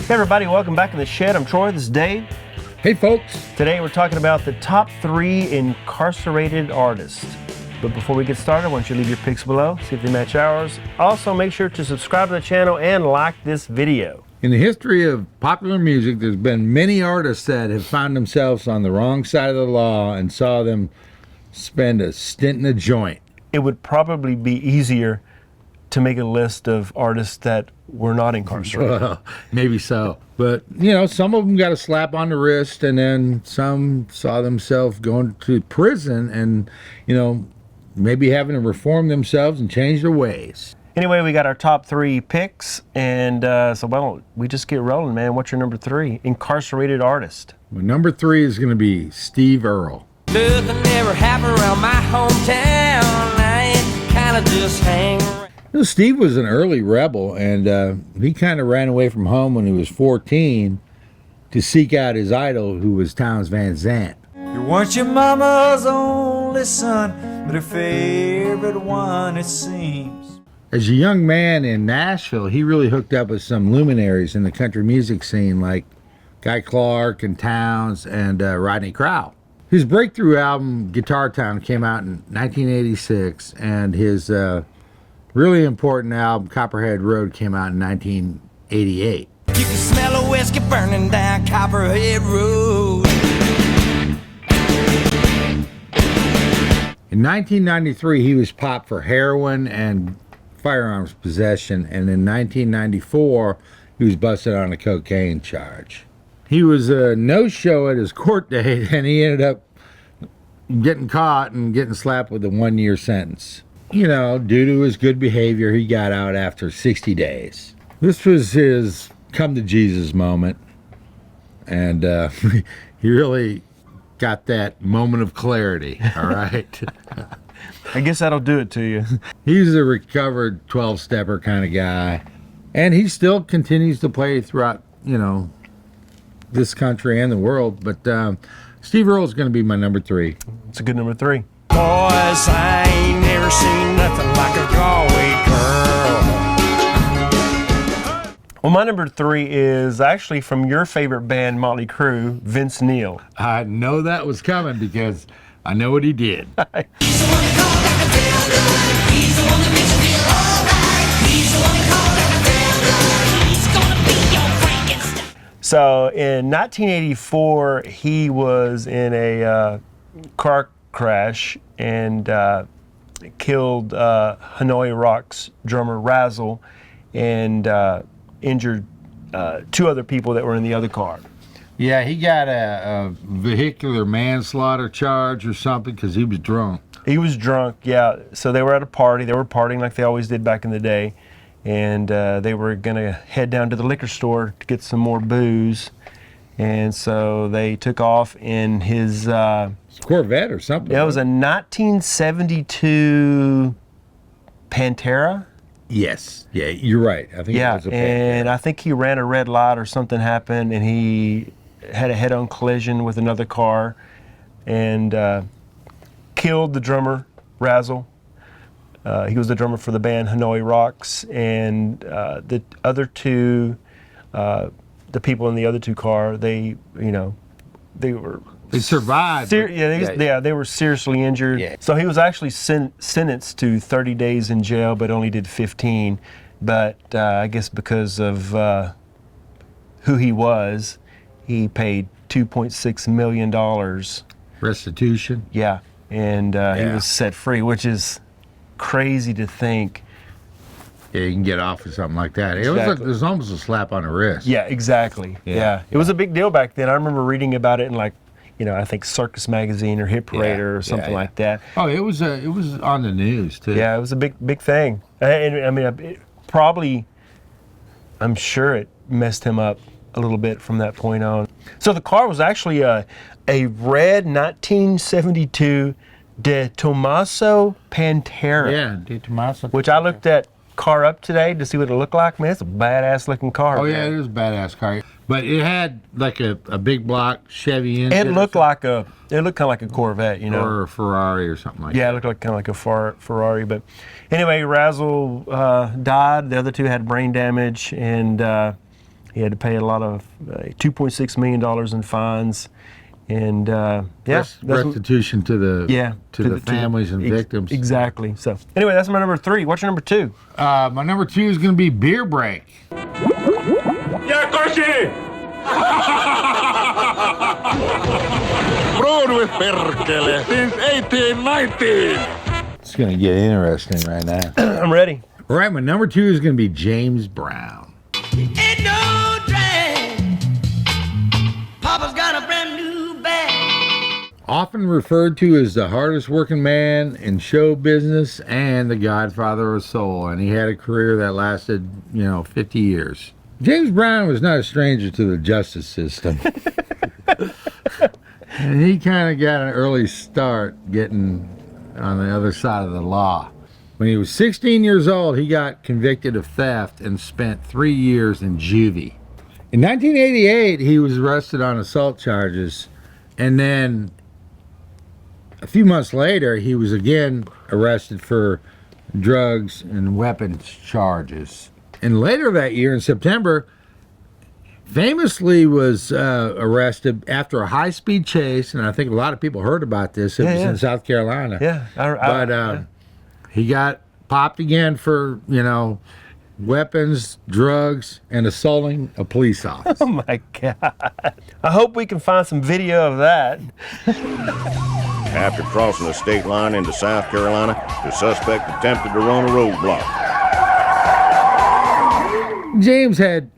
Hey everybody, welcome back to the shed. I'm Troy, this is Dave. Hey folks. Today we're talking about the top 3 incarcerated artists. But before we get started, I want you to leave your picks below, see if they match ours. Also, make sure to subscribe to the channel and like this video. In the history of popular music, there's been many artists that have found themselves on the wrong side of the law and saw them spend a stint in a joint. It would probably be easier to make a list of artists that were not incarcerated. Well, maybe so. But, you know, some of them got a slap on the wrist, and then some saw themselves going to prison and, you know, maybe having to reform themselves and change their ways. Anyway, we got our top 3 picks, and so why don't we just get rolling, man? What's your number 3 incarcerated artist? Well, number 3 is going to be Steve Earle. Nothing ever happened around my hometown. I ain't kinda just hang around. You know, Steve was an early rebel, and he kind of ran away from home when he was 14 to seek out his idol, who was Townes Van Zandt. You weren't your mama's only son, but her favorite one, it seems. As a young man in Nashville, he really hooked up with some luminaries in the country music scene like Guy Clark and Townes and Rodney Crowell. His breakthrough album, Guitar Town, came out in 1986, and his really important album, Copperhead Road, came out in 1988. You can smell a whiskey burning down Copperhead Road. In 1993, he was popped for heroin and firearms possession, and in 1994, he was busted on a cocaine charge. He was a no-show at his court date, and he ended up getting caught and getting slapped with a 1-year sentence. You know, due to his good behavior, he got out after 60 days. This was his come-to-Jesus moment, and he really got that moment of clarity, all right? I guess that'll do it to you. He's a recovered 12-stepper kind of guy, and he still continues to play throughout, you know, this country and the world, but Steve Earle is going to be my number 3. It's a good number 3. Boys, I ain't never seen nothing like a Galway girl. Well, my number 3 is actually from your favorite band, Motley Crue, Vince Neil. I know that was coming because I know what he did. He's the one that called that can feel good. He's the one that makes you feel alright. He's the one that called that can feel good. He's gonna be your Frankenstein. So in 1984, he was in a car crash and killed Hanoi Rocks drummer Razzle and injured 2 other people that were in the other car. Yeah, he got a vehicular manslaughter charge or something because he was drunk. He was drunk, yeah. So they were at a party. They were partying like they always did back in the day. And they were going to head down to the liquor store to get some more booze. And so they took off in his... Corvette or something. Yeah, it was a 1972 Pantera. Yes. Yeah, you're right. I think it was a and Pantera. I think he ran a red light or something happened, and he had a head-on collision with another car and killed the drummer, Razzle. He was the drummer for the band Hanoi Rocks, and the other 2, the people in the other 2 car, they survived. They were seriously injured. Yeah. So he was actually sentenced to 30 days in jail, but only did 15. But I guess because of who he was, he paid $2.6 million. Restitution. Yeah, and he was set free, which is crazy to think. Yeah, you can get off with something like that. Exactly. It was almost a slap on the wrist. Yeah, exactly. Yeah. It was a big deal back then. I remember reading about it in I think Circus Magazine or Hit Parade or something like that. Oh, it was on the news too. Yeah, it was a big thing. And I mean, it probably, I'm sure it messed him up a little bit from that point on. So the car was actually a red 1972 De Tomaso Pantera. Yeah, De Tomaso. Which I looked at car up today to see what it looked like. Man, it's a badass looking car. Oh yeah, it is a badass car. But it had like a big block Chevy engine. It looked kind of like a Corvette, you know, or a Ferrari or something like that. Yeah, it looked like kind of like a Ferrari. But anyway, Razzle died. The other 2 had brain damage, and He had to pay a lot of $2.6 million in fines. And restitution to the families and victims. Exactly. So anyway, that's my number 3. What's your number 2? My number 2 is going to be Beer Break. Broadway perkele since 1819. It's going to get interesting right now. I'm ready. All right, my number 2 is going to be James Brown. Ain't no drag. Papa's got a brand new bag. Often referred to as the hardest working man in show business and the godfather of soul, and he had a career that lasted, 50 years. James Brown was not a stranger to the justice system. And he kind of got an early start getting on the other side of the law. When he was 16 years old, he got convicted of theft and spent 3 years in juvie. In 1988, he was arrested on assault charges, and then a few months later, he was again arrested for drugs and weapons charges. And later that year, in September, famously was arrested after a high-speed chase, and I think a lot of people heard about this. It was in South Carolina. Yeah. He got popped again for, weapons, drugs, and assaulting a police officer. Oh my God. I hope we can find some video of that. After crossing the state line into South Carolina, the suspect attempted to run a roadblock. James had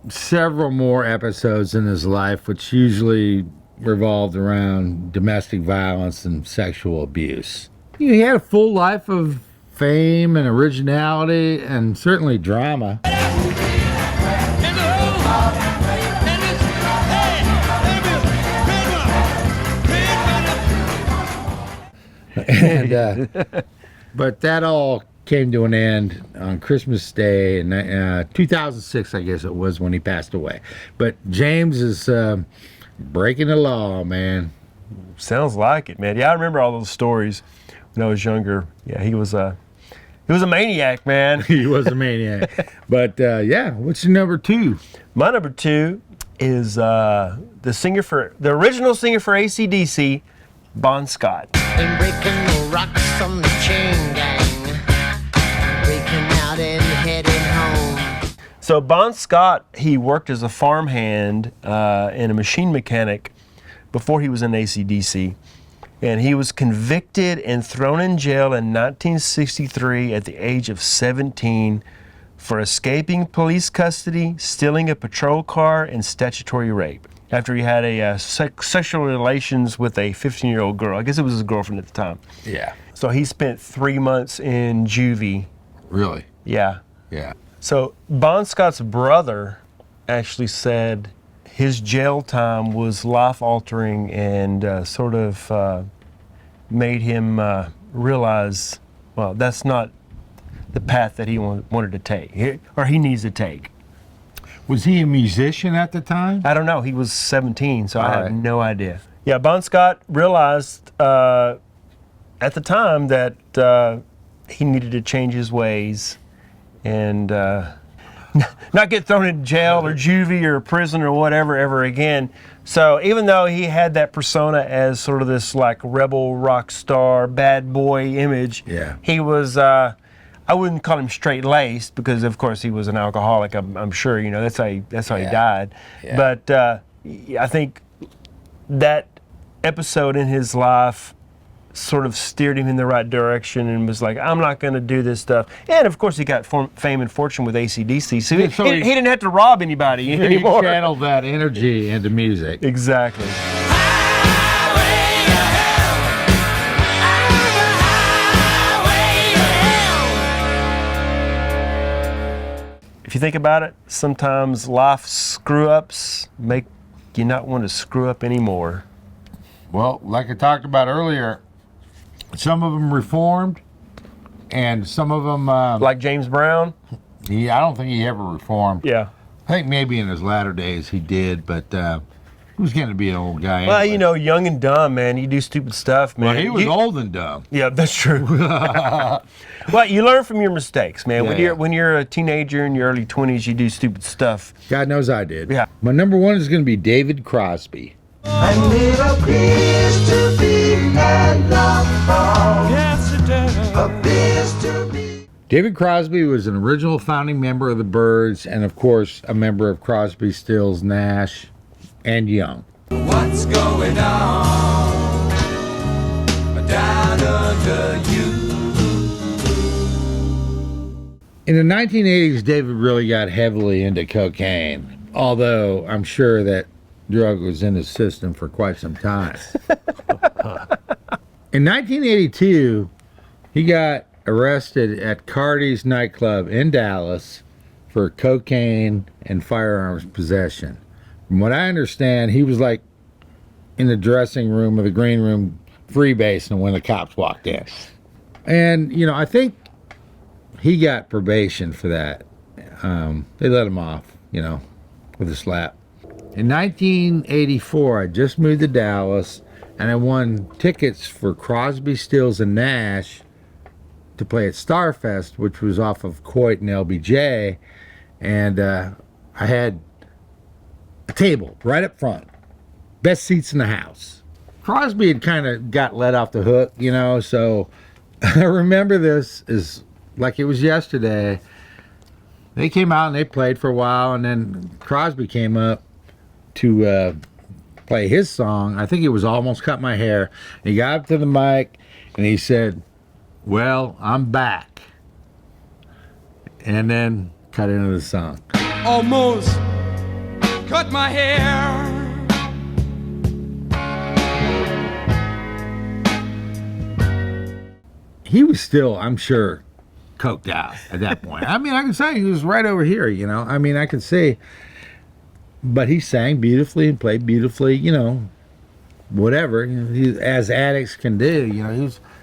several more episodes in his life, which usually revolved around domestic violence and sexual abuse. He had a full life of fame and originality and certainly drama. But that all came to an end on Christmas Day in 2006, I guess it was, when he passed away. But James is breaking the law, man. Sounds like it, man. Yeah, I remember all those stories when I was younger. Yeah, he was a maniac, man. He was a maniac. But what's your number 2? My number 2 is the original singer for AC/DC, Bon Scott. Ain't breaking no rocks on the chain gang. Breaking out and heading home. So Bon Scott, he worked as a farmhand and a machine mechanic before he was in AC/DC. And he was convicted and thrown in jail in 1963 at the age of 17 for escaping police custody, stealing a patrol car, and statutory rape, after he had a sexual relations with a 15-year-old girl. I guess it was his girlfriend at the time. Yeah. So he spent 3 months in juvie. Really? Yeah. Yeah. So Bon Scott's brother actually said his jail time was life-altering and sort of made him realize, well, that's not the path that he wanted to take, or he needs to take. Was he a musician at the time? I don't know. He was 17, so I have right. no idea. Yeah, Bon Scott realized at the time that he needed to change his ways and not get thrown in jail or juvie or prison or whatever ever again. So even though he had that persona as sort of this like rebel rock star bad boy image, he was I wouldn't call him straight-laced because of course he was an alcoholic. I'm sure that's how he died. Yeah. But I think that episode in his life sort of steered him in the right direction and was like, I'm not going to do this stuff. And of course he got fame and fortune with AC/DC, so he didn't have to rob anybody anymore. He channeled that energy into music. Exactly. If you think about it, sometimes life screw-ups make you not want to screw up anymore. Well, like I talked about earlier, some of them reformed, and some of them... Like James Brown? I don't think he ever reformed. Yeah. I think maybe in his latter days he did, but He was going to be an old guy. Well, anyway. you know, young and dumb, man. You do stupid stuff, man. Well, he was You- old and dumb. Yeah, that's true. Well, you learn from your mistakes, man. Yeah. When you're a teenager in your early 20s, you do stupid stuff. God knows I did. Yeah. My number one is going to be David Crosby. I need a piece to be and not fall. Yes, it does. A piece to be. David Crosby was an original founding member of the Byrds and, of course, a member of Crosby, Stills, Nash, and Young. What's going on down under you? In the 1980s, David really got heavily into cocaine, although I'm sure that drug was in his system for quite some time. In 1982, he got arrested at Cardi's nightclub in Dallas for cocaine and firearms possession. From what I understand, he was like in the dressing room or the green room freebasing when the cops walked in. And, you know, I think he got probation for that. They let him off, you know, with a slap. In 1984, I just moved to Dallas, and I won tickets for Crosby, Stills, and Nash to play at Starfest, which was off of Coit and LBJ. And I had a table right up front. Best seats in the house. Crosby had kind of got let off the hook, you know, so I remember this as like it was yesterday. They came out and they played for a while, and then Crosby came up to play his song. I think it was Almost Cut My Hair. He got up to the mic and he said, "Well, I'm back." And then cut into the song. Almost cut my hair. He was still, I'm sure, coked out at that point. I mean, I can say he was right over here, you know. I mean, I could see. But he sang beautifully and played beautifully, you know, whatever. You know, he, as addicts can do, you know.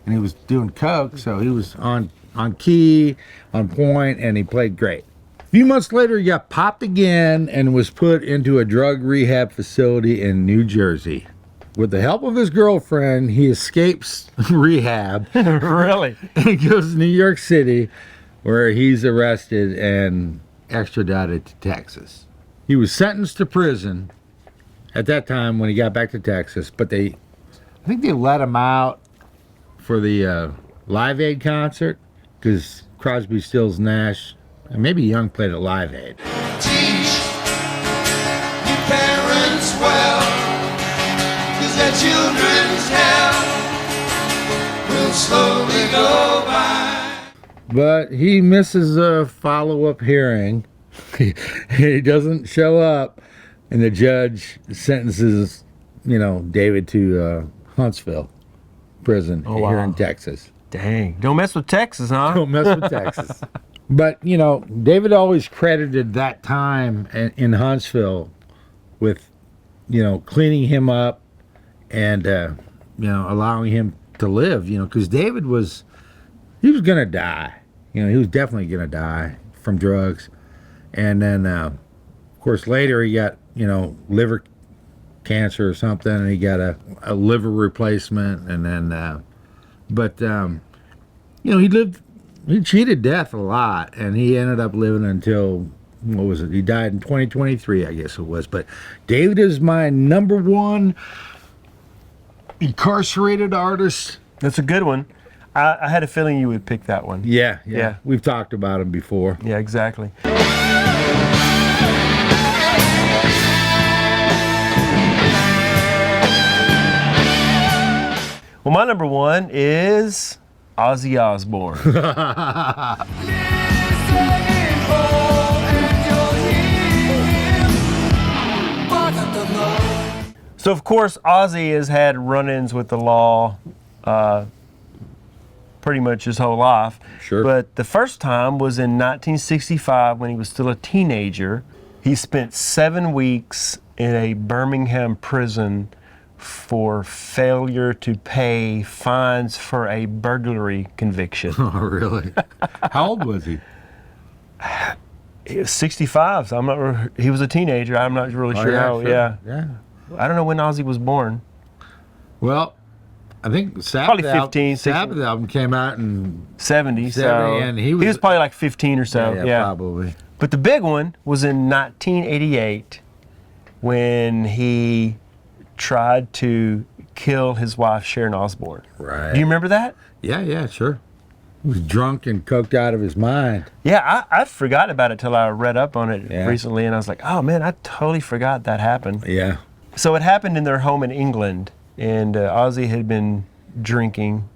He was doing coke, so he was on key, on point, and he played great. A few months later, he got popped again and was put into a drug rehab facility in New Jersey. With the help of his girlfriend, he escapes rehab Really? and goes to New York City, where he's arrested and extradited to Texas. He was sentenced to prison at that time when he got back to Texas, but I think they let him out for the Live Aid concert, because Crosby, Stills, Nash, and maybe Young played at Live Aid. Teach your parents well, 'cause their children's hell will slowly go by. But he misses a follow-up hearing. He doesn't show up, and the judge sentences, you know, David to Huntsville prison Oh, here wow. in Texas. Dang. Don't mess with Texas, huh? Don't mess with Texas. But, you know, David always credited that time in Huntsville with, you know, cleaning him up and, you know, allowing him to live, you know, because David was going to die. You know, he was definitely going to die from drugs. And then, of course, later he got, you know, liver cancer or something, and he got a liver replacement. And then, you know, he cheated death a lot, and he ended up living until, what was it? He died in 2023, I guess it was. But David is my number one incarcerated artist. That's a good one. I had a feeling you would pick that one. Yeah. Yeah. We've talked about him before. Yeah, exactly. Well, my number one is Ozzy Osbourne. So, of course, Ozzy has had run-ins with the law pretty much his whole life. Sure. But the first time was in 1965 when he was still a teenager. He spent 7 weeks in a Birmingham prison for failure to pay fines for a burglary conviction. Oh, really? How old was he? He was 65, so I'm not. He was a teenager. I'm not really sure how. Sure. Yeah. Yeah. I don't know when Ozzy was born. Well, I think Probably 15, 16. Sabbath album came out in 70, 70, so and he was probably like 15 or so. Yeah, probably. But the big one was in 1988 when he tried to kill his wife Sharon Osbourne. Right. Do you remember that? Yeah, sure. He was drunk and coked out of his mind. Yeah, I forgot about it till I read up on it Yeah. recently, and I was like, oh man, I totally forgot that happened. Yeah. So it happened in their home in England, and Ozzy had been drinking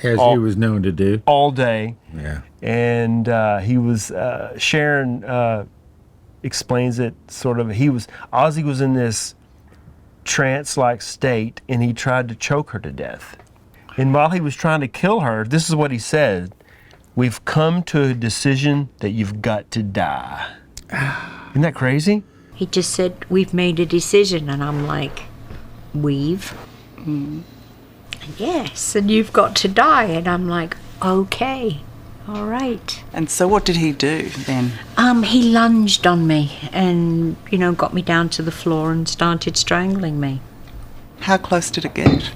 As All- he was known to do. all day, Yeah. and he was Sharon explains it sort of. Ozzy was in this trance-like state, and he tried to choke her to death. And while he was trying to kill her, this is what he said: "We've come to a decision that you've got to die." Isn't that crazy? He just said, we've made a decision. And I'm like, we've? Yes, and you've got to die. And I'm like, okay, all right. And so what did he do then? He lunged on me and, got me down to the floor and started strangling me. How close did it get?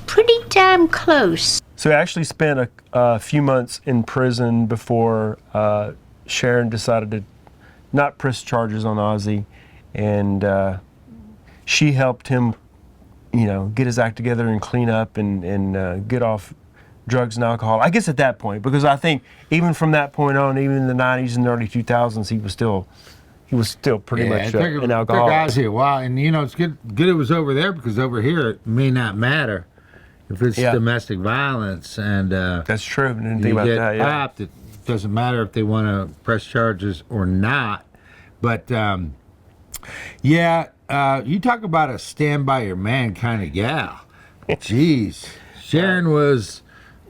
Pretty damn close. So he actually spent a few months in prison before Sharon decided to not press charges on Ozzy, and she helped him, get his act together and clean up and get off drugs and alcohol. I guess at that point, because I think even from that point on, even in the 90s and early 2000s, he was still pretty much an alcoholic. It took Ozzy a while, and it's good it was over there, because over here it may not matter if it's domestic violence, and That's true. I didn't you think about get that. Yeah. popped. It doesn't matter if they want to press charges or not. But you talk about a stand by your man kind of gal. Jeez, Sharon was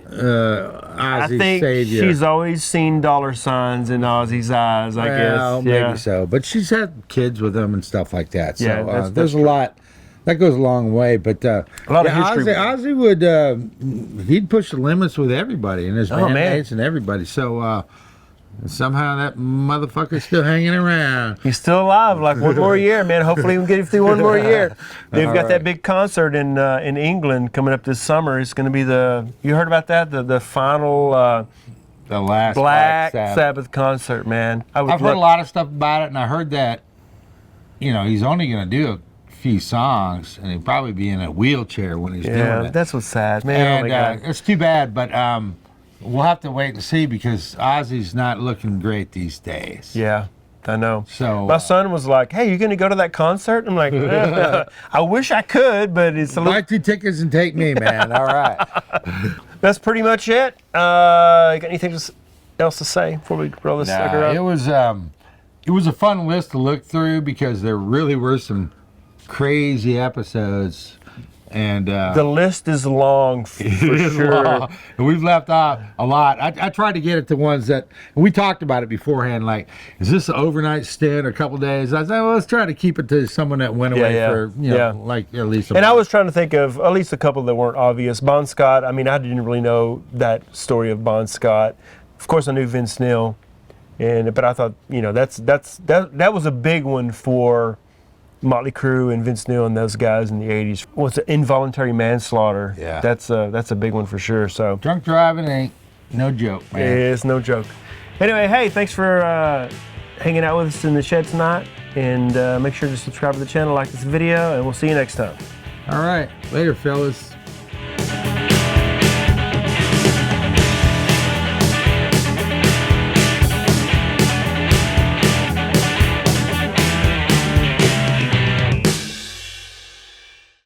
I Ozzy's think savior. she's always seen dollar signs in Ozzy's eyes, I Well, guess. Yeah. maybe so, but she's had kids with him and stuff like that. So Yeah, that's there's a true. lot. That goes a long way, but A lot of history. Ozzy would he'd push the limits with everybody and his Oh, man. bandmates and everybody. So somehow that motherfucker's still hanging around. He's still alive, like one more year, man. Hopefully we can get him through one more year. They've got that big concert in England coming up this summer. It's going to be you heard about that? The final The last Black Sabbath concert, man. I've heard a lot of stuff about it, and I heard that he's only going to do a few songs, and he'll probably be in a wheelchair when he's doing Yeah, it. that's what's sad, man. Oh my And God. it's too bad, but we'll have to wait and see, because Ozzy's not looking great these days. Yeah, I know. So My son was like, "Hey, you going to go to that concert?" I'm like, "I wish I could, but it's a buy little." 2 tickets and take me, man. All right. That's pretty much it. You got anything else to say before we roll this sucker up? It was a fun list to look through, because there really were some crazy episodes, and The list is long for sure. And we've left out a lot. I tried to get it to ones that we talked about it beforehand. Like, is this an overnight stint or a couple days? I said, well, let's try to keep it to someone that went away for like at least. And I was trying to think of at least a couple that weren't obvious. Bon Scott. I mean, I didn't really know that story of Bon Scott. Of course, I knew Vince Neil, but I thought that was a big one for Motley Crue and Vince Neil and those guys in the 80s. What's involuntary manslaughter? Yeah. That's a big one for sure. So Drunk driving ain't no joke, man. it's no joke. Anyway, hey, thanks for hanging out with us in the shed tonight, and make sure to subscribe to the channel, like this video, and we'll see you next time. All right, later, fellas.